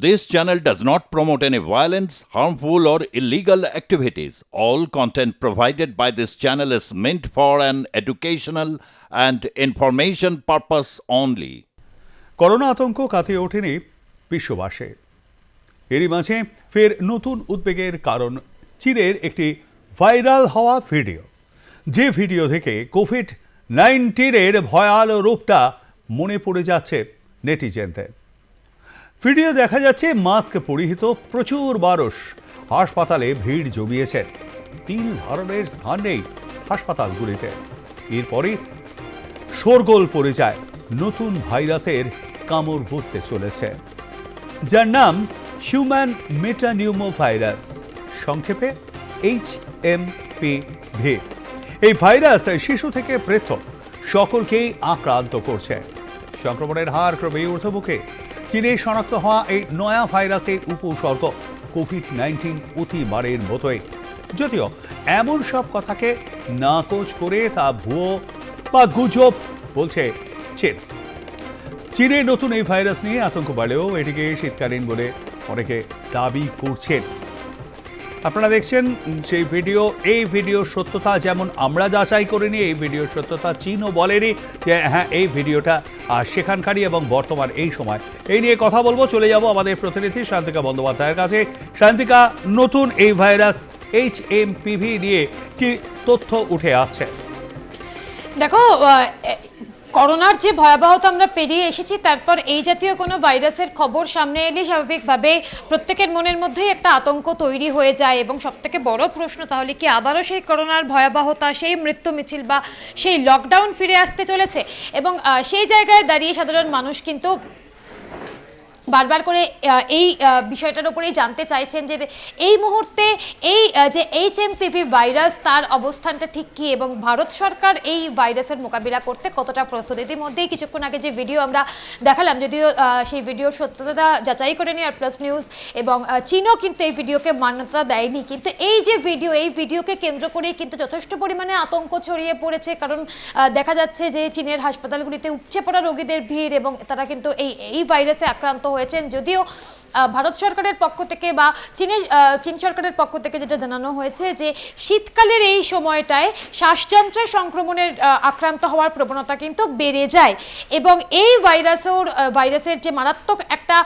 This channel does not promote any violence, harmful, or illegal activities. All content provided by this channel is meant for an educational and information purpose only. Corona আতঙ্ক কাটিয়ে ওঠেনি বিশ্ববাসী। এরই মাঝে ফের নতুন উদ্বেগের কারণ চীনের একটি ভাইরাল হওয়া ভিডিও, যে ভিডিও থেকে কোভিড-19-এর ভয়াল রূপটা মনে পড়ে যাচ্ছে নেটিজেনদের। ভিডিও দেখা যাচ্ছে মাস্ক পরিহিত প্রচুর মানুষ হাসপাতালে ভিড় জমিয়েছে। 3 ধরনের স্থান নেই হাসপাতালগুলিতে। এরপরে শোরগোল পড়ে যায় নতুন ভাইরাসের কামড় বসতে চলেছে, যার নাম হিউম্যান মেটানিউমোভাইরাস, সংক্ষেপে HMPV। এই ভাইরাস শিশু থেকে বৃদ্ধ সকলকেই আক্রান্ত করছে। সংক্রমণের হার ক্রমে ঊর্ধ্বমুখে। চীনে শনাক্ত হওয়া এই নয়া ভাইরাসের উপসর্গ কোভিড-19 অতিবারের মতোই, যদিও এমন সব কথাকে নাকচ করে তা ভুয়ো বা গুজব বলছে চীন। চীনের নতুন এই ভাইরাস নিয়ে আতঙ্ক বাড়লেও এটিকে শীতকালীন বলে অনেকে দাবি করছেন। আপনারা দেখছেন সেই ভিডিও। এই ভিডিওর সত্যতা যেমন আমরা যাচাই করিনি, এই ভিডিওর সত্যতা চীনও বলেনি যে হ্যাঁ এই ভিডিওটা সেখানকারই এবং বর্তমান এই সময়। এই নিয়ে কথা বলবো, চলে যাব আমাদের প্রতিনিধি শান্তিকা বন্দ্যোপাধ্যায়ের কাছে। শান্তিকা, নতুন এই ভাইরাস HMPV নিয়ে কি তথ্য উঠে আসছে? দেখো, করোনার যে ভয়াবহতা আমরা পেরিয়ে এসেছি, তারপর এই জাতীয় কোনো ভাইরাসের খবর সামনে এলে স্বাভাবিকভাবে প্রত্যেকের মনের মধ্যেই একটা আতঙ্ক তৈরি হয়ে যায়। এবং সবথেকে বড় প্রশ্ন, তাহলে কি আবারও সেই করোনার ভয়াবহতা, সেই মৃত্যু মিছিল বা সেই লকডাউন ফিরে আসতে চলেছে? এবং সেই জায়গায় দাঁড়িয়ে সাধারণ মানুষ কিন্তু বারবার করে এই বিষয়টার উপরেই জানতে চাইছেন যে এই মুহূর্তে এই যে HMPV ভাইরাস, তার অবস্থানটা ঠিক কী এবং ভারত সরকার এই ভাইরাসের মোকাবিলা করতে কতটা প্রস্তুত। ইতিমধ্যেই কিছুক্ষণ আগে যে ভিডিও আমরা দেখালাম, যদিও সেই ভিডিওর সত্যতা যাচাই করেনি আর প্লাস নিউজ এবং চীনও কিন্তু এই ভিডিওকে মান্যতা দেয়নি, কিন্তু এই যে ভিডিও, এই ভিডিওকে কেন্দ্র করেই কিন্তু যথেষ্ট পরিমাণে আতঙ্ক ছড়িয়ে পড়েছে। কারণ দেখা যাচ্ছে যে চীনের হাসপাতালগুলিতে উপচে পড়া রোগীদের ভিড় এবং তারা কিন্তু এই ভাইরাসে আক্রান্ত হয়েছেন। যদিও ভারত সরকারের পক্ষ থেকে বা চীন সরকারের পক্ষ থেকে যেটা জানানো হয়েছে যে শীতকালের এই সময়টায় শ্বাসযন্ত্রের সংক্রমণের আক্রান্ত হওয়ার প্রবণতা কিন্তু বেড়ে যায় এবং এই ভাইরাসের যে মারাত্মক একটা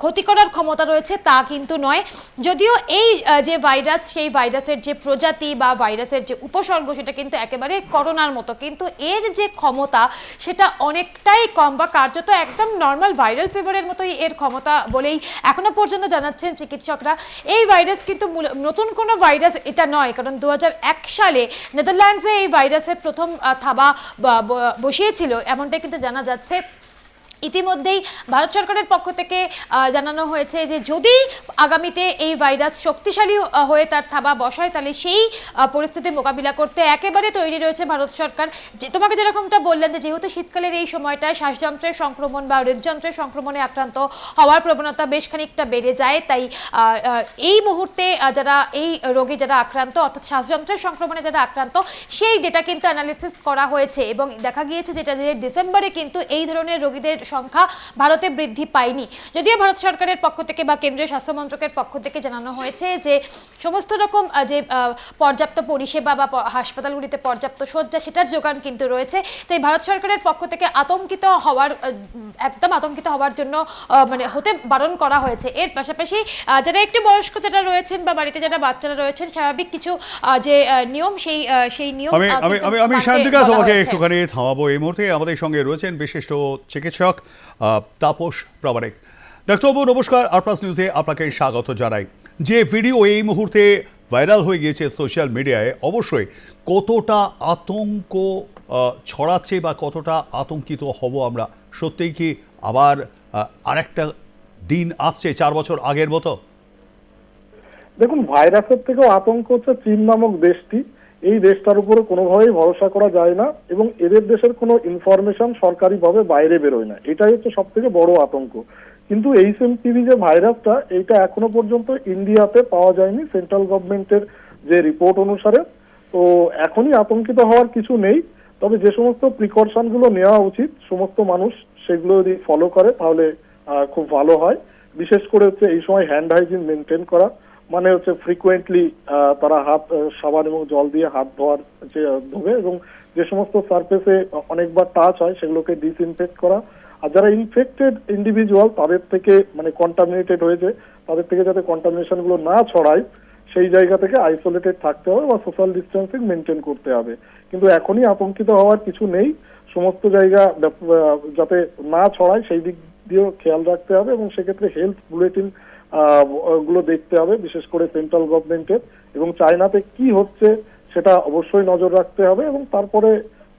ক্ষতি করার ক্ষমতা রয়েছে তা কিন্তু নয়। যদিও এই যে ভাইরাস, সেই ভাইরাসের যে প্রজাতি বা ভাইরাসের যে উপসর্গ সেটা কিন্তু একেবারে করোনার মতো, কিন্তু এর যে ক্ষমতা সেটা অনেকটাই কম বা কার্যত একদম নর্মাল ভাইরাল ফিভারের মতোই এর ক্ষমতা বলেই এখনো পর্যন্ত জানাচ্ছেন চিকিৎসকরা। এই ভাইরাস কিন্তু নতুন কোনো ভাইরাস এটা নয়, কারণ 2001 সালে নেদারল্যান্ডসে এই ভাইরাসের প্রথম থাবা বসিয়েছিল, এমনটাই কিন্তু জানা যাচ্ছে। ইতিমধ্যেই ভারত সরকারের পক্ষ থেকে জানানো হয়েছে যে যদি আগামীতে এই ভাইরাস শক্তিশালী হয়ে তার থাবা বসায়, তাহলে সেই পরিস্থিতি মোকাবিলা করতে একেবারে তৈরি রয়েছে ভারত সরকার। যে তোমাকে যেরকমটা বললেন যে যেহেতু শীতকালের এই সময়টায় শ্বাসযন্ত্রের সংক্রমণ বা হৃদযন্ত্রের সংক্রমণে আক্রান্ত হওয়ার প্রবণতা বেশ খানিকটা বেড়ে যায়, তাই এই মুহূর্তে যারা এই রোগে যারা আক্রান্ত, অর্থাৎ শ্বাসযন্ত্রের সংক্রমণে যারা আক্রান্ত, সেই ডেটা কিন্তু অ্যানালিসিস করা হয়েছে এবং দেখা গিয়েছে যেটা যে ডিসেম্বরে কিন্তু এই ধরনের রোগীদের সংখ্যা ভারতে বৃদ্ধি পায়নি। যদিও ভারত সরকারের পক্ষ থেকে বা কেন্দ্রীয় স্বাস্থ্য মন্ত্রকের পক্ষ থেকে জানানো হয়েছে যে সমস্ত রকম যে পর্যাপ্ত পরিষেবা বা হাসপাতালগুলিতে পর্যাপ্ত শয্যা সেটার যোগান কিন্তু রয়েছে। তাই ভারত সরকারের পক্ষ থেকে একদম আতঙ্কিত হওয়ার জন্য হতে বারণ করা হয়েছে। এর পাশাপাশি যারা একটু বয়স্ক যারা রয়েছেন বা বাড়িতে যারা বাচ্চারা রয়েছেন, স্বাভাবিক কিছু যে নিয়ম সেই নিয়ম আমি শান্তিকা তোমাকে একটুখানি থামাবো। এই মুহূর্তে আমাদের সঙ্গে রয়েছেন বিশিষ্ট চিকিৎসক তাপস প্রামাণিক। ডাক্তারবাবু নমস্কার, আর প্লাস নিউজে আপনাকে স্বাগত জানাই। যে ভিডিও এই মুহূর্তে ভাইরাল হয়ে গিয়েছে সোশ্যাল মিডিয়ায়, অবশ্যই কতটা আতঙ্ক ছড়াচ্ছে বা কতটা আতঙ্কিত হব আমরা? সত্যিই কি আবার আরেকটা দিন আসছে 4 বছর আগের মতো? দেখুন, ভাইরাসের থেকেও আতঙ্ক হচ্ছে চীন নামক দেশটি। এই দেশটার উপরে কোনোভাবেই ভরসা করা যায় না এবং এদের দেশের কোনো ইনফরমেশন সরকারিভাবে বাইরে বেরোয় না, এটাই হচ্ছে সব থেকে বড় আতঙ্ক। কিন্তু HMPV যে ভাইরাসটা, এইটা এখনো পর্যন্ত ইন্ডিয়াতে পাওয়া যায়নি সেন্ট্রাল গভর্নমেন্টের যে রিপোর্ট অনুসারে। তো এখনই আতঙ্কিত হওয়ার কিছু নেই, তবে যে সমস্ত প্রিকশনগুলো নেওয়া উচিত সমস্ত মানুষ সেগুলো যদি ফলো করে তাহলে খুব ভালো হয়। বিশেষ করে হচ্ছে এই সময় হ্যান্ড হাইজিন মেনটেন করা, মানে হচ্ছে ফ্রিকুয়েন্টলি তারা হাত সাবান এবং জল দিয়ে হাত ধোবে এবং যে সমস্ত সারফেসে অনেকবার টাচ হয় সেগুলোকে ডিসইনফেক্ট করা। আর যারা ইনফেক্টেড ইন্ডিভিজুয়াল তাদের থেকে মানে কন্টামিনেটেড হয়েছে তাদের থেকে যাতে কন্টামিনেশন গুলো না ছড়ায় সেই জায়গা থেকে আইসোলেটেড থাকতে হবে বা সোশ্যাল ডিস্টেন্সিং মেনটেন করতে হবে। কিন্তু এখনই আতঙ্কিত হওয়ার কিছু নেই, সমস্ত জায়গা যাতে না ছড়ায় সেই দিক দিয়েও খেয়াল রাখতে হবে এবং সেক্ষেত্রে হেলথ বুলেটিন গুলো দেখতে হবে, বিশেষ করে সেন্ট্রাল গভর্নমেন্টের, এবং চায়নাতে কি হচ্ছে সেটা অবশ্যই নজর রাখতে হবে এবং তারপরে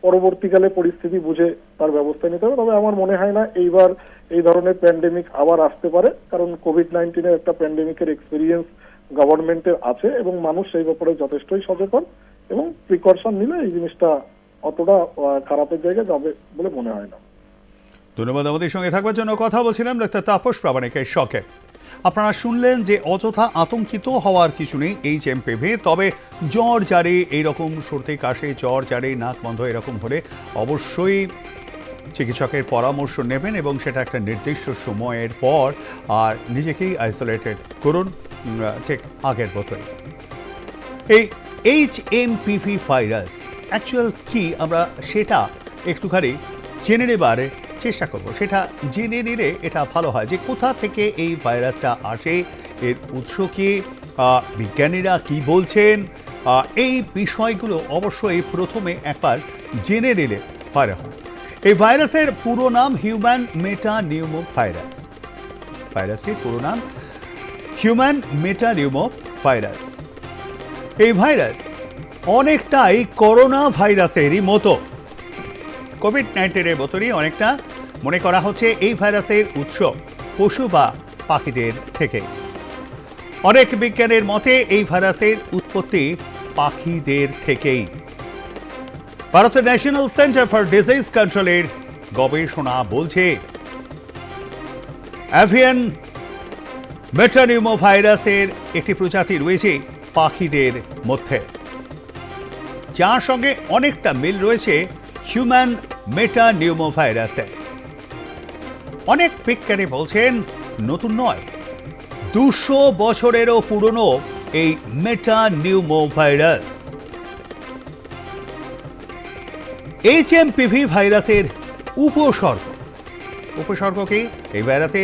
পরবর্তীকালে পরিস্থিতি বুঝে তার ব্যবস্থা নিতে হবে। তবে আমার মনে হয় না এইবার এই ধরনের প্যান্ডেমিক আবার আসতে পারে, কারণ কোভিড-19 একটা প্যান্ডেমিকের এক্সপিরিয়েন্স গভর্নমেন্টের আছে এবং মানুষ সেই ব্যাপারে যথেষ্টই সচেতন এবং প্রিকশন নিলে এই জিনিসটা অতটা খারাপের জায়গায় যাবে বলে মনে হয় না। ধন্যবাদ আমাদের সঙ্গে থাকবার জন্য। কথা বলছিলাম ডাক্তার তাপস প্রামাণিকের শখে। আপনারা শুনলেন যে অযথা আতঙ্কিত হওয়ার কিছু নেই HMPV, তবে জ্বর জারে এইরকম সর্দি কাশি, জ্বর জারে নাক বন্ধ এরকম হলে অবশ্যই চিকিৎসকের পরামর্শ নেবেন এবং সেটা একটা নির্দিষ্ট সময়ের পর, আর নিজেকেই আইসোলেটেড করুন ঠিক আগের মতোই। এই HMPV ভাইরাস অ্যাকচুয়াল কি আমরা সেটা একটুখানি জেনে নেবার চেষ্টা করব। সেটা জেনে নিলে এটা ভালো হয় যে কোথা থেকে এই ভাইরাসটা আসে, এর উৎস কি, বিজ্ঞানীরা কি বলছেন, এই বিষয়গুলো অবশ্যই প্রথমে একবার জেনে নিলে ভালো হয়। এই ভাইরাসের পুরো নাম হিউম্যান মেটানিউমো ভাইরাস। ভাইরাসটির পুরো নাম হিউম্যান মেটানিউমো ভাইরাস। এই ভাইরাস অনেকটাই করোনা ভাইরাসেরই মতো, কোভিড-19-এর মতনই অনেকটা। মনে করা হচ্ছে এই ভাইরাসের উৎস পশু বা পাখিদের থেকে। অনেক বিজ্ঞানের মতে এই ভাইরাসের উৎপত্তি পাখিদের থেকেই। ভারতের ন্যাশনাল সেন্টার ফর ডিজিজ কন্ট্রোলের গবেষণা বলছে অ্যাভিয়ান মেটানিউমো ভাইরাসের একটি প্রজাতি রয়েছে পাখিদের মধ্যে, যার সঙ্গে অনেকটা মিল রয়েছে হিউম্যান মেটানিউমো ভাইরাসের। অনেক বিজ্ঞানী বলছেন নতুন নয়, 200 বছরেরও পুরনো এই মেটানিউমো ভাইরাস। HMPV ভাইরাসের উপসর্গ কি? এই ভাইরাসে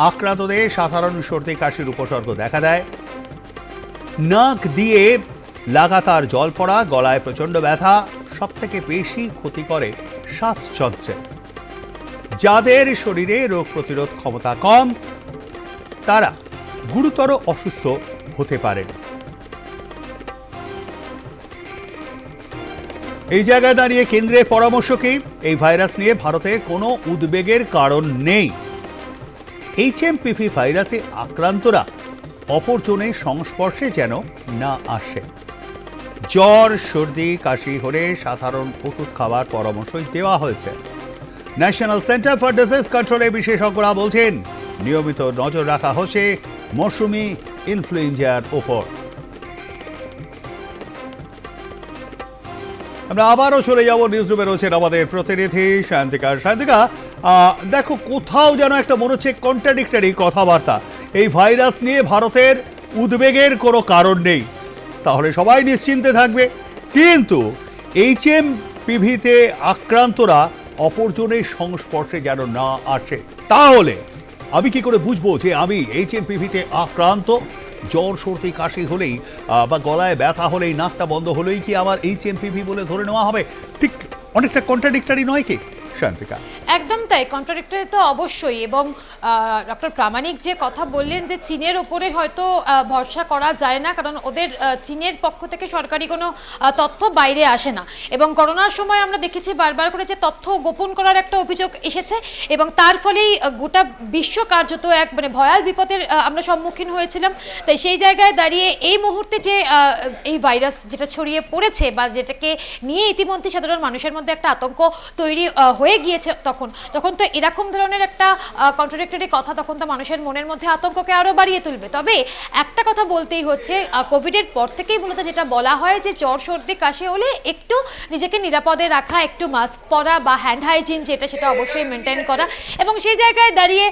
আক্রান্তদের সাধারণ সর্দি কাশির উপসর্গ দেখা দেয়, নাক দিয়ে লাগাতার জল পড়া, গলায় প্রচণ্ড ব্যথা, সবথেকে বেশি ক্ষতি করে শ্বাসযন্ত্রে। যাদের শরীরে রোগ প্রতিরোধ ক্ষমতা কম তারা গুরুতর অসুস্থ হতে পারেন। এই জায়গায় দাঁড়িয়ে কেন্দ্রের পরামর্শ কি? এই ভাইরাস নিয়ে ভারতের কোনো উদ্বেগের কারণ নেই। HMPV ভাইরাসে আক্রান্তরা অপরজনের সংস্পর্শে যেন না আসে। জ্বর, সর্দি, কাশি হলে সাধারণ ওষুধ খাওয়ার পরামর্শই দেওয়া হয়েছে। ন্যাশনাল সেন্টার ফর ডিজিজ কন্ট্রোলের বিশেষজ্ঞরা বলছেন নিয়মিত নজর রাখা হচ্ছে মৌসুমি ইনফ্লুয়েঞ্জার ওপর। আমরা আবারও চলে যাব নিউজরুমে, রয়েছেন আমাদের প্রতিনিধি শান্তিকা। শান্তিকা, দেখো কোথাও যেন একটা মনে হচ্ছে কন্ট্রাডিক্টরি কথাবার্তা। এই ভাইরাস নিয়ে ভারতের উদ্বেগের কোনো কারণ নেই, তাহলে সবাই নিশ্চিন্তে থাকবে, কিন্তু HMPV-তে আক্রান্তরা অপরজনের সংস্পর্শে যেন না আসে। তাহলে আমি কি করে বুঝবো যে আমি HMPV-তে আক্রান্ত? জ্বর, সর্দি, কাশি হলেই বা গলায় ব্যথা হলেই, নাকটা বন্ধ হলেই কি আমার HMPV বলে ধরে নেওয়া হবে? ঠিক অনেকটা কন্ট্রাডিক্টরি নয় কি শান্তিকা? একদম তাই, কন্ট্রাডিক্টরি তো অবশ্যই। এবং ডক্টর প্রামাণিক যে কথা বললেন যে চীনের ওপরে হয়তো ভরসা করা যায় না, কারণ ওদের চীনের পক্ষ থেকে সরকারি কোনো তথ্য বাইরে আসে না। এবং করোনার সময় আমরা দেখেছি বারবার করে যে তথ্য গোপন করার একটা অভিযোগ এসেছে এবং তার ফলেই গোটা বিশ্ব কার্যত এক মানে ভয়াল বিপদের আমরা সম্মুখীন হয়েছিলাম। তাই সেই জায়গায় দাঁড়িয়ে এই মুহূর্তে যে এই ভাইরাস যেটা ছড়িয়ে পড়েছে বা যেটাকে নিয়ে ইতিমধ্যে সাধারণ মানুষের মধ্যে একটা আতঙ্ক তৈরি হয়ে গিয়েছে, তখন তখন তো এরকম ধরনের একটা কন্ট্রাডিক্টরি কথা তখন তো মানুষের মনের মধ্যে আতঙ্ককে আরো বাড়িয়ে তুলবে। তবে একটা কথা বলতেই হচ্ছে, কোভিডের পর থেকেই মূলত যেটা বলা হয় যে জ্বর সর্দি কাশি হলে একটু নিজেকে নিরাপদে রাখা, একটু মাস্ক পরা বা হ্যান্ড হাইজিন যেটা সেটা অবশ্যই মেনটেন করা। এবং সেই জায়গায় দাঁড়িয়ে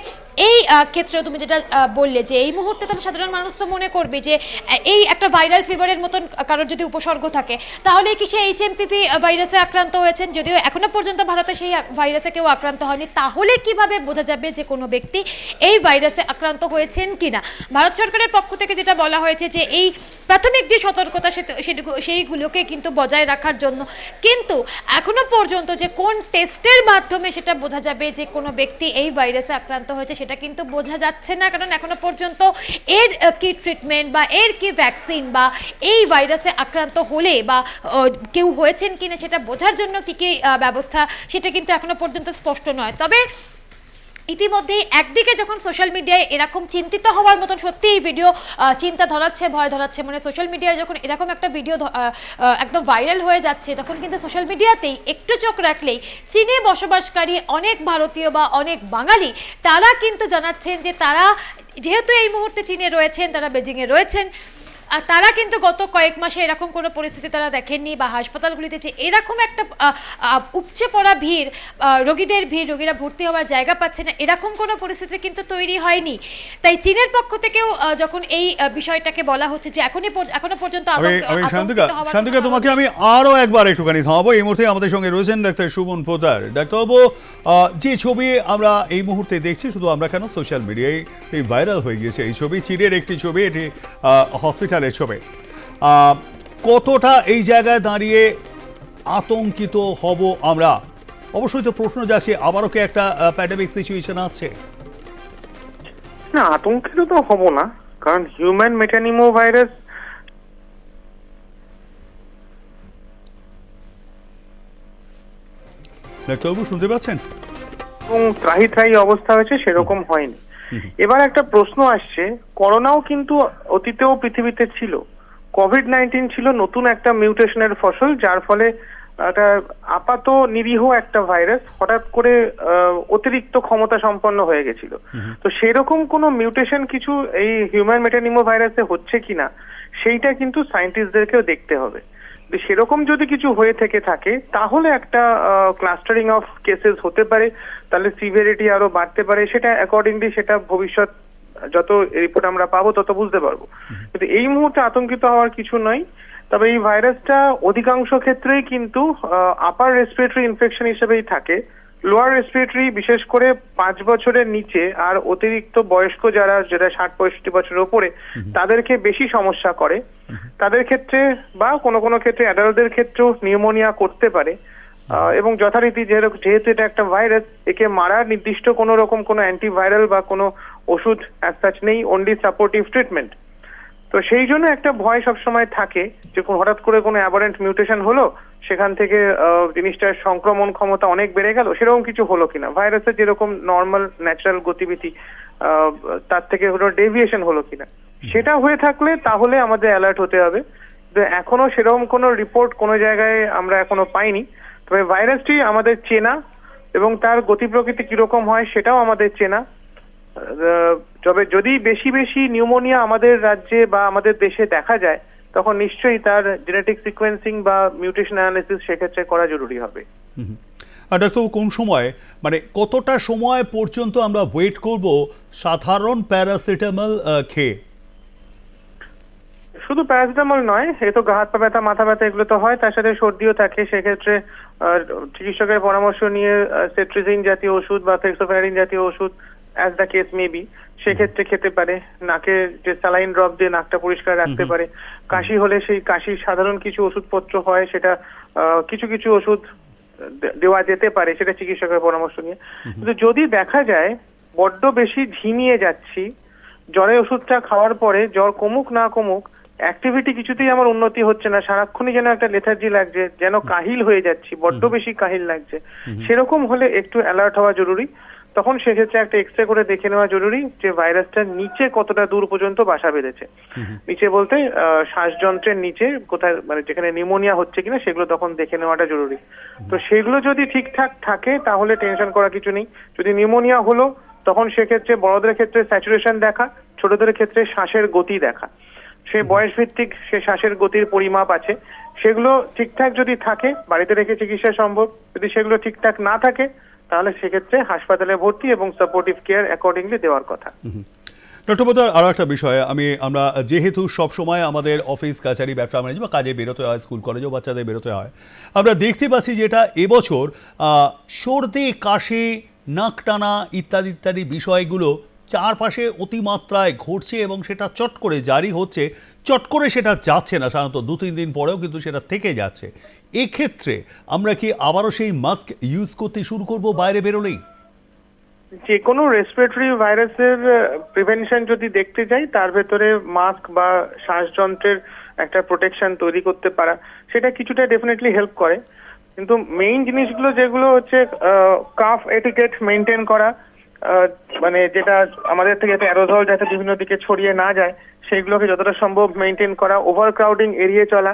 এই ক্ষেত্রে তুমি যেটা বললে যে এই মুহূর্তে তাহলে সাধারণ মানুষ তো মনে করবে যে এই একটা ভাইরাল ফিভারের মতন কারোর যদি উপসর্গ থাকে তাহলে কি সে এইচএমপিভি ভাইরাসে আক্রান্ত হয়েছেন, যদিও এখনো পর্যন্ত ভারতে সেই ভাইরাসে কেউ আক্রান্ত হয়নি। তাহলে কিভাবে বোঝা যাবে যে কোনো ব্যক্তি এই ভাইরাসে আক্রান্ত হয়েছেন কিনা? ভারত সরকারের পক্ষ থেকে যেটা বলা হয়েছে যে এই প্রাথমিক যে সতর্কতা সেইগুলোকে কিন্তু বজায় রাখার জন্য, কিন্তু এখনো পর্যন্ত যে কোন টেস্টের মাধ্যমে সেটা বোঝা যাবে যে কোনো ব্যক্তি এই ভাইরাসে আক্রান্ত হয়েছে সেটা কিন্তু বোঝা যাচ্ছে না। কারণ এখনো পর্যন্ত এর কি ট্রিটমেন্ট বা এর কি ভ্যাকসিন বা এই ভাইরাসে আক্রান্ত হলে বা কেউ হয়েছেন কিনা সেটা বোঝার জন্য কি কি ব্যবস্থা সেটা কিন্তু এখনো পর্যন্ত স্পষ্ট নয়। তবে ইতিমধ্যেই একদিকে যখন সোশ্যাল মিডিয়ায় এরকম চিন্তিত হওয়ার মতন সত্যি এই ভিডিও চিন্তা ধরাচ্ছে, ভয় ধরাচ্ছে, মানে সোশ্যাল মিডিয়ায় যখন এরকম একটা ভিডিও একদম ভাইরাল হয়ে যাচ্ছে তখন কিন্তু সোশ্যাল মিডিয়াতেই একটু চোখ রাখলেই চীনে বসবাসকারী অনেক ভারতীয় বা অনেক বাঙালি তারা কিন্তু জানাচ্ছেন যে তারা যেহেতু এই মুহূর্তে চীনে রয়েছেন, তারা বেজিংয়ে রয়েছেন, আর তারা কিন্তু গত কয়েক মাসে এরকম কোনো পরিস্থিতি তারা দেখেননি, বা হাসপাতালগুলিতে যে এরকম একটা উপচে পড়া ভিড়, রোগীদের ভিড়, রোগীরা ভর্তি হওয়ার জায়গা পাচ্ছে না, এরকম কোনো পরিস্থিতি কিন্তু তৈরি হয়নি। তাই চীনের পক্ষ থেকেও যখন এই বিষয়টাকে বলা হচ্ছে যে এখনো পর্যন্ত শান্তিকা, তোমাকে আমি আরো একবার একটুখানি থামাবো। এই মুহূর্তে আমাদের সঙ্গে রয়েছেন ডাক্তার সুমন পোদ্দার। ডাক্তারবাবু, যে ছবি আমরা এই মুহূর্তে দেখছি, শুধু আমরা কেন, সোশ্যাল মিডিয়ায় ভাইরাল হয়ে গিয়েছে এই ছবি, চীনের একটি ছবি, এটি হসপিটালের ছবি। কতটা এই জায়গায় দাঁড়িয়ে আতঙ্কিত হব আমরা? অবশ্যই তো প্রশ্ন যাচ্ছে, আবারও কি একটা প্যান্ডেমিক সিচুয়েশন আসছে? না, আতঙ্কিত তো হব না, কারণ হিউম্যান মেটানিমো ভাইরাস ডাক্তারবাবু শুনতে পাচ্ছেন? এবং ত্রাহি ত্রাহি অবস্থা হয়েছে সেরকম হয়নি। এবার একটা প্রশ্ন আসছে, করোনাও কিন্তু অতীতেও পৃথিবীতে ছিল, কোভিড-19 ছিল নতুন একটা মিউটেশনের ফসল, যার ফলে একটা আপাত নিরীহ একটা ভাইরাস হঠাৎ করে অতিরিক্ত ক্ষমতা সম্পন্ন হয়ে গেছিল। তো সেরকম কোনো মিউটেশন কিছু এই হিউম্যান মেটানিমো ভাইরাসে হচ্ছে কিনা সেইটা কিন্তু সায়েন্টিস্টদেরকেও দেখতে হবে। সেরকম যদি কিছু হয়ে থেকে থাকে তাহলে একটা ক্লাস্টারিং অফ কেসেস হতে পারে, তাহলে সিভিয়ারিটি আরো বাড়তে পারে, সেটা অ্যাকর্ডিংলি সেটা ভবিষ্যৎ যত রিপোর্ট আমরা পাবো তত বুঝতে পারবো। কিন্তু এই মুহূর্তে আতঙ্কিত হওয়ার কিছু নয়। তবে এই ভাইরাসটা অধিকাংশ ক্ষেত্রেই কিন্তু আপার রেসপিরেটরি ইনফেকশন হিসেবেই থাকে, লোয়ার রেসপিরেটরি বিশেষ করে 5 বছরের নিচে আর অতিরিক্ত বয়স্ক যারা 60-65 বছরের ওপরে তাদেরকে বেশি সমস্যা করে। তাদের ক্ষেত্রে বা কোনো কোনো ক্ষেত্রে অ্যাডাল্টদের ক্ষেত্রেও নিউমোনিয়া করতে পারে। এবং যথারীতি যেহেতু এটা একটা ভাইরাস, একে মারার নির্দিষ্ট কোনো রকম কোনো অ্যান্টিভাইরাল বা কোনো ওষুধ অ্যাজ সাচ নেই, অনলি সাপোর্টিভ ট্রিটমেন্ট। তো সেই জন্য একটা ভয় সবসময় থাকে যে হঠাৎ করে কোনো অ্যাবারেন্ট মিউটেশন হলো, সেখান থেকে জিনিসটার সংক্রমণ ক্ষমতা অনেক বেড়ে গেল, সেরকম কিছু হলো কিনা, ভাইরাসের যেরকম নর্মাল ন্যাচারাল গতিবিধি তার থেকে কোনো ডেভিয়েশন হলো কিনা। সেটা হয়ে থাকলে তাহলে আমাদের অ্যালার্ট হতে হবে। এখনো সেরকম কোনো রিপোর্ট কোনো জায়গায় আমরা এখনো পাইনি। তবে ভাইরাসটি আমাদের চেনা এবং তার গতি প্রকৃতি কিরকম হয় সেটাও আমাদের চেনা। তবে যদি বেশি বেশি নিউমোনিয়া আমাদের রাজ্যে বা আমাদের দেশে দেখা যায় তখন নিশ্চয়ই তার জেনেটিক সিকোয়েন্সিং বা মিউটেশন অ্যানালিসিস সেক্ষেত্রে করা জরুরি হবে। আর ডাক্তারবাবু, কোন সময়, মানে কতটা সময় পর্যন্ত আমরা ওয়েট করব সাধারণ প্যারাসিটামল খেয়ে? শুধু প্যারাসিটামল নয়, এ তো গা হাত পা ব্যথা, মাথা ব্যথা এগুলো তো হয়, তার সাথে সর্দিও থাকে। সেক্ষেত্রে চিকিৎসকের পরামর্শ নিয়ে সেট্রিজিন জাতীয় ওষুধ বা ফেক্সোফেনাডিন জাতীয় ওষুধ অ্যাজ দ্য কেস মেবি সেক্ষেত্রে খেতে পারে। নাকে যে স্যালাইন ড্রপ দিয়ে নাকটা পরিষ্কার রাখতে পারে। কাশি হলে সেই কাশির সাধারণ কিছু ওষুধপত্র হয়, সেটা কিছু কিছু ওষুধ দেওয়া যেতে পারে, সেটা চিকিৎসকের পরামর্শ নিয়ে। কিন্তু যদি দেখা যায় বড্ড বেশি ঝিমিয়ে যাচ্ছি, জ্বরের ওষুধটা খাওয়ার পরে জ্বর কমুক না কমুক, অ্যাক্টিভিটি কিছুতেই আমার উন্নতি হচ্ছে না, সারাক্ষণই যেন একটা লেথার্জি লাগছে, যেন কাহিল হয়ে যাচ্ছি, বড্ড বেশি কাহিল লাগছে, সেরকম হলে একটু অ্যালার্ট হওয়া জরুরি। তখন সেক্ষেত্রে একটা এক্স রে করে দেখে নেওয়া জরুরি যে ভাইরাসটা নিচে কতটা দূর পর্যন্ত বাসা বেঁধেছে। নিচে বলতে শ্বাসযন্ত্রের নিচে কোথায়, মানে যেখানে নিউমোনিয়া হচ্ছে কিনা সেগুলো তখন দেখে নেওয়াটা জরুরি। তো সেগুলো যদি ঠিকঠাক থাকে তাহলে টেনশন করা কিছু নেই। যদি নিউমোনিয়া হলো তখন সেক্ষেত্রে বড়দের ক্ষেত্রে স্যাচুরেশন দেখা, ছোটদের ক্ষেত্রে শ্বাসের গতি দেখা। সে বয়স ভিত্তিক সে শ্বাসের গতির পরিমাপ আছে, সেগুলো ঠিকঠাক যদি থাকে বাড়িতে রেখে চিকিৎসা সম্ভব। যদি সেগুলো ঠিকঠাক না থাকে তাহলে সেক্ষেত্রে হাসপাতালে ভর্তি এবং সাপোর্টিভ কেয়ার অ্যাকর্ডিংলি দেওয়ার কথা। ডক্টর বোদার, আরও একটা বিষয়, আমরা যেহেতু সব সময় আমাদের অফিস কাছারি ব্যবসা বাণিজ্য বা কাজে বেরোতে হয়, স্কুল কলেজেও বাচ্চাদের বেরোতে হয়, আমরা দেখতে পাচ্ছি যেটা এবছর সর্দি, কাশি, নাক টানা ইত্যাদি ইত্যাদি বিষয়গুলো চারপাশে অতিমাত্রায় ঘটছে এবং সেটা চট করে জারি হচ্ছে, চট করে সেটা যাচ্ছে না, সাধারণত 2-3 দিন পরেও কিন্তু সেটা থেকে যাচ্ছে। এক্ষেত্রে আমরা কি আবারও সেই মাস্ক ইউজ করতে শুরু করব বাইরে বেরোলেই? যে কোনো রেসপিরেটরি ভাইরাসের প্রিভেনশন যদি দেখতে যাই, তার ভেতরে মাস্ক বা শ্বাসযন্ত্রের একটা প্রোটেকশন তৈরি করতে পারা সেটা কিছুটা ডেফিনেটলি হেল্প করে। কিন্তু মেইন জিনিসগুলো যেগুলো হচ্ছে কাফ এটিকেট মেনটেন করা, মানে যেটা আমাদের থেকে যাতে অ্যারোজল যাতে বিভিন্ন দিকে ছড়িয়ে না যায় সেগুলোকে যতটা সম্ভব মেনটেন করা, ওভার ক্রাউডিং এড়িয়ে চলা,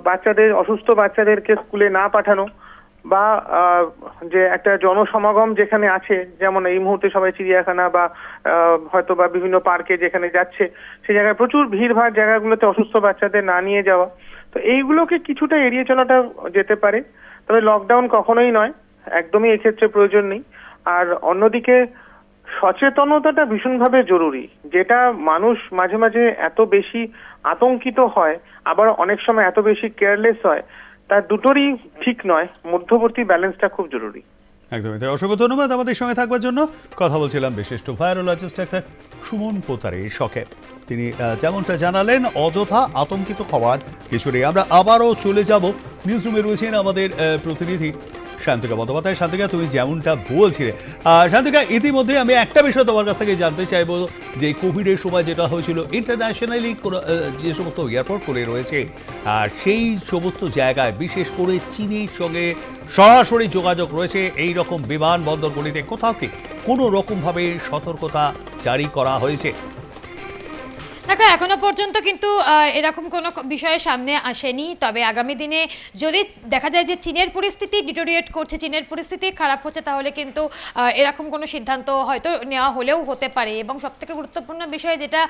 বাচ্চাদের, অসুস্থ বাচ্চাদেরকে স্কুলে না পাঠানো, বা যে একটা জনসমাগম যেখানে আছে, যেমন এই মুহূর্তে সবাই চিড়িয়াখানা বা হয়তো বা বিভিন্ন পার্কে যেখানে যাচ্ছে সেই জায়গায় প্রচুর ভিড়ভাড় জায়গাগুলোতে অসুস্থ বাচ্চাদের না নিয়ে যাওয়া। তো এইগুলোকে কিছুটা এড়িয়ে চলাটা যেতে পারে, তবে লকডাউন কখনোই নয়, একদমই এক্ষেত্রে প্রয়োজন নেই। আর অন্যদিকে সচেতনতাটা ভীষণভাবে জরুরি। যেটা মানুষ মাঝে মাঝে এত বেশি আতঙ্কিত হয়, আবার অনেক সময় এত বেশি কেয়ারলেস হয়, তার দুটোরই ঠিক নয়, মধ্যবর্তী ব্যালেন্সটা খুব জরুরি। একদমই তাই। অসংখ্য ধন্যবাদ আমাদের সঙ্গে থাকবার জন্য। কথা বলছিলাম বিশিষ্ট ভাইরোলজিস্ট ডাক্তার সুমন পোতারের সঙ্গে। তিনি যেমনটা জানালেন, অযথা আতঙ্কিত হওয়ার কিছু নেই। আমরা আবারও চলে যাব, নিউজ রুমে রয়েছেন আমাদের প্রতিনিধি শান্তিকা বন্দ্যোপাধ্যায়। শান্তিকা, তুমি যেমনটা বলছিলে, শান্তিকা, ইতিমধ্যে আমি একটা বিষয় তোমার কাছ থেকে জানতে চাইবো যে কোভিডের সময় যেটা হয়েছিল, ইন্টারন্যাশনালি যে সমস্ত এয়ারপোর্ট করে রয়েছে সেই সমস্ত জায়গায় বিশেষ করে চীনের সঙ্গে সরাসরি যোগাযোগ রয়েছে, এই রকম বিমানবন্দরগুলিতে কোথাও কি কোনো রকমভাবে সতর্কতা জারি করা হয়েছে? দেখো, এখনো পর্যন্ত কিন্তু এরকম কোনো বিষয়ে সামনে আসেনি। তবে আগামী দিনে যদি দেখা যায় যে চীনের পরিস্থিতি ডিটোরিয়েট করছে, চীনের পরিস্থিতি খারাপ হচ্ছে, তাহলে কিন্তু এরকম কোনো সিদ্ধান্ত হয়তো নেওয়া হলেও হতে পারে। এবং সবথেকে গুরুত্বপূর্ণ বিষয় যেটা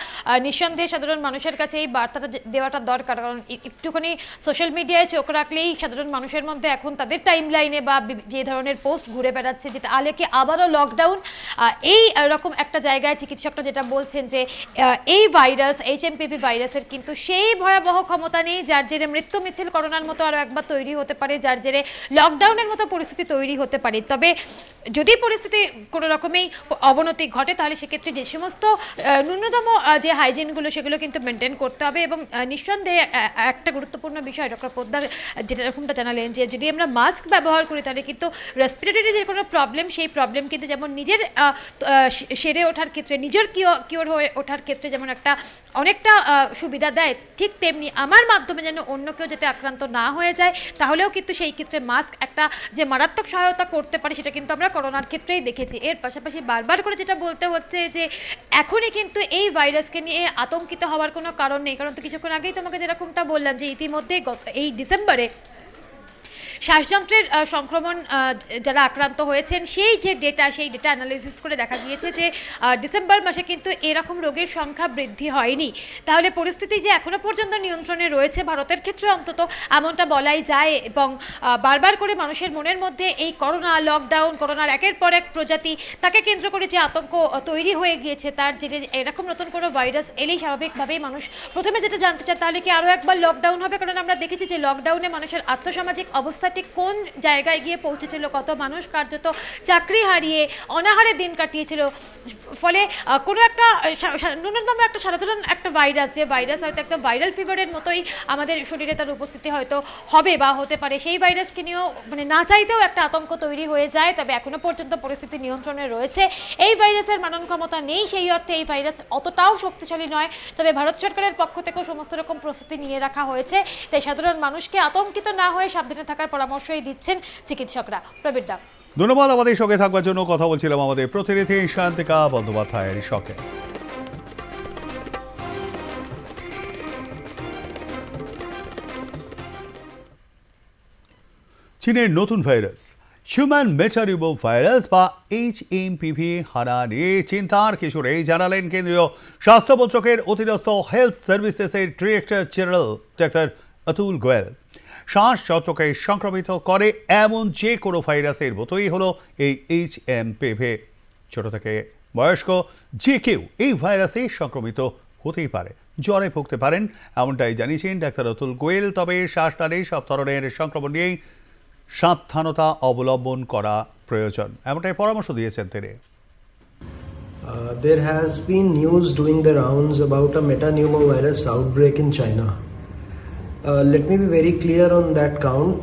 নিঃসন্দেহে সাধারণ মানুষের কাছে এই বার্তাটা দেওয়াটা দরকার, কারণ একটুখানি সোশ্যাল মিডিয়ায় চোখ রাখলেই সাধারণ মানুষের মধ্যে এখন তাদের টাইম লাইনে বা যে ধরনের পোস্ট ঘুরে বেড়াচ্ছে যে তাহলে কি আবারও লকডাউন। এই রকম একটা জায়গায় চিকিৎসকরা যেটা বলছেন যে এই ভাইরাস HMPV ভাইরাসের কিন্তু সেই ভয়াবহ ক্ষমতা নেই যার জেরে মৃত্যু মিছিল করোনার মতো আরও একবার তৈরি হতে পারে, যার জেরে লকডাউনের মতো পরিস্থিতি তৈরি হতে পারে। তবে যদি পরিস্থিতি কোনো রকমেই অবনতি ঘটে তাহলে সেক্ষেত্রে যে সমস্ত ন্যূনতম যে হাইজিনগুলো সেগুলো কিন্তু মেনটেন করতে হবে। এবং নিঃসন্দেহে একটা গুরুত্বপূর্ণ বিষয় ডক্টর পোদ্দার যেটা এরকমটা জানালেন যে যদি আমরা মাস্ক ব্যবহার করি তাহলে কিন্তু রেসপিরেটরি যে কোনো প্রবলেম, সেই প্রবলেম কিন্তু যেমন নিজের সেরে ওঠার ক্ষেত্রে, নিজের কিওর হয়ে ওঠার ক্ষেত্রে যেমন একটা অনেকটা সুবিধা দেয়, ঠিক তেমনি আমার মাধ্যমে যেন অন্য কেউ যাতে আক্রান্ত না হয়ে যায়, তাহলেও কিন্তু সেই ক্ষেত্রে মাস্ক একটা যে মারাত্মক সহায়তা করতে পারে সেটা কিন্তু আমরা করোনার ক্ষেত্রেই দেখেছি। এর পাশাপাশি বারবার করে যেটা বলতে হচ্ছে যে এখনই কিন্তু এই ভাইরাসকে নিয়ে আতঙ্কিত হওয়ার কোনো কারণ নেই, কারণ তো কিছুক্ষণ আগেই তোমাকে যেরকমটা বললাম যে ইতিমধ্যে এই ডিসেম্বরে শ্বাসযন্ত্রের সংক্রমণ যারা আক্রান্ত হয়েছেন সেই যে ডেটা, সেই ডেটা অ্যানালিসিস করে দেখা গিয়েছে যে ডিসেম্বর মাসে কিন্তু এরকম রোগের সংখ্যা বৃদ্ধি হয়নি। তাহলে পরিস্থিতি যে এখনও পর্যন্ত নিয়ন্ত্রণে রয়েছে ভারতের ক্ষেত্রে অন্তত এমনটা বলাই যায়। এবং বারবার করে মানুষের মনের মধ্যে এই করোনা, লকডাউন, করোনার একের পর এক প্রজাতি, তাকে কেন্দ্র করে যে আতঙ্ক তৈরি হয়ে গিয়েছে, তার যে এরকম নতুন কোনো ভাইরাস এলেই স্বাভাবিকভাবেই মানুষ প্রথমে যেটা জানতে চায় তাহলে কি আরও একবার লকডাউন হবে। কারণ আমরা দেখেছি যে লকডাউনে মানুষের আর্থসামাজিক অবস্থা ঠিক কোন জায়গায় গিয়ে পৌঁছেছিল, কত মানুষ কার্যত চাকরি হারিয়ে অনাহারে দিন কাটিয়েছিল। ফলে কোনো একটা ন্যূনতম একটা সাধারণ একটা ভাইরাস, যে ভাইরাস হয়তো একটা ভাইরাল ফিভারের মতোই আমাদের শরীরে তার উপস্থিতি হয়তো হবে বা হতে পারে, সেই ভাইরাসকে নিয়েও মানে না চাইতেও একটা আতঙ্ক তৈরি হয়ে যায়। তবে এখনো পর্যন্ত পরিস্থিতি নিয়ন্ত্রণে রয়েছে। এই ভাইরাসের মানন ক্ষমতা নেই, সেই অর্থে এই ভাইরাস অতটাও শক্তিশালী নয়। তবে ভারত সরকারের পক্ষ থেকেও সমস্ত রকম প্রস্তুতি নিয়ে রাখা হয়েছে, তাই সাধারণ মানুষকে আতঙ্কিত না হয়ে সাবধানে থাকার পরামর্শই দিচ্ছেন চিকিৎসকরা। প্রবীর দা। ধন্যবাদ আমাদের সঙ্গে থাকবার জন্য। কথা বলছিলাম আমাদের প্রতিনিধি শান্তিকা বন্দ্যোপাধ্যায়ের সঙ্গে। চীনের নতুন ভাইরাস হিউম্যান মেটানিউমো ভাইরাস বা HMPV হানা নিয়ে চিন্তার কিছুরে জানালেন কেন্দ্রীয় স্বাস্থ্য মন্ত্রকের অধীনস্থ হেলথ সার্ভিসেসের director general doctor Atul Goel. শ্বাসযন্ত্রকে সংক্রমিত করে এমন যে কোনো ভাইরাসের মতোই হলো এই HMPV। ছোট থেকে বয়স্ক যে কেউ এই ভাইরাসে সংক্রমিত হতেই পারে, জ্বরে ভুগতে পারেন, এমনটাই জানিয়েছেন ডাক্তার অতুল গোয়েল। তবে শ্বাসনালী সব ধরনের সংক্রমণ নিয়েই সাবধানতা অবলম্বন করা প্রয়োজন, এমনটাই পরামর্শ দিয়েছেন তিনি। There has been news doing the rounds about a metapneumovirus outbreak in China. Let me be very clear on that count.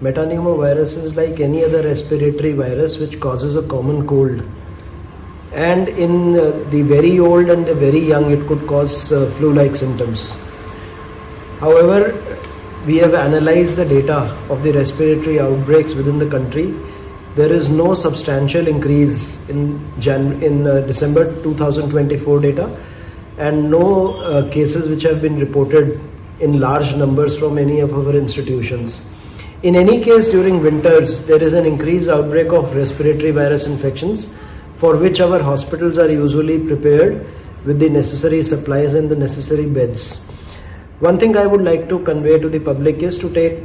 Metapneumovirus is like any other respiratory virus which causes a common cold. And in the very old and the very young, it could cause flu-like symptoms. However, we have analyzed the data of the respiratory outbreaks within the country. There is no substantial increase in December 2024 data, and no cases which have been reported in large numbers from any of our institutions. In any case, during winters, there is an increased outbreak of respiratory virus infections, for which our hospitals are usually prepared with the necessary supplies and the necessary beds. One thing I would like to convey to the public is to take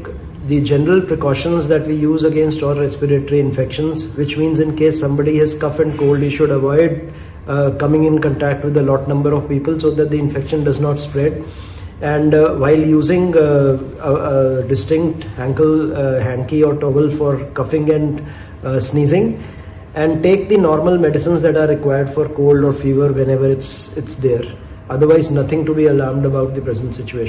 the general precautions that we use against all respiratory infections, which means in case somebody has cough and cold, he should avoid coming in contact with a lot number of people so that the infection does not spread. And while using a distinct hanky or towel for coughing and sneezing, and take the normal medicines that are required for cold or fever whenever it's there. Otherwise, nothing to be alarmed about the present situation.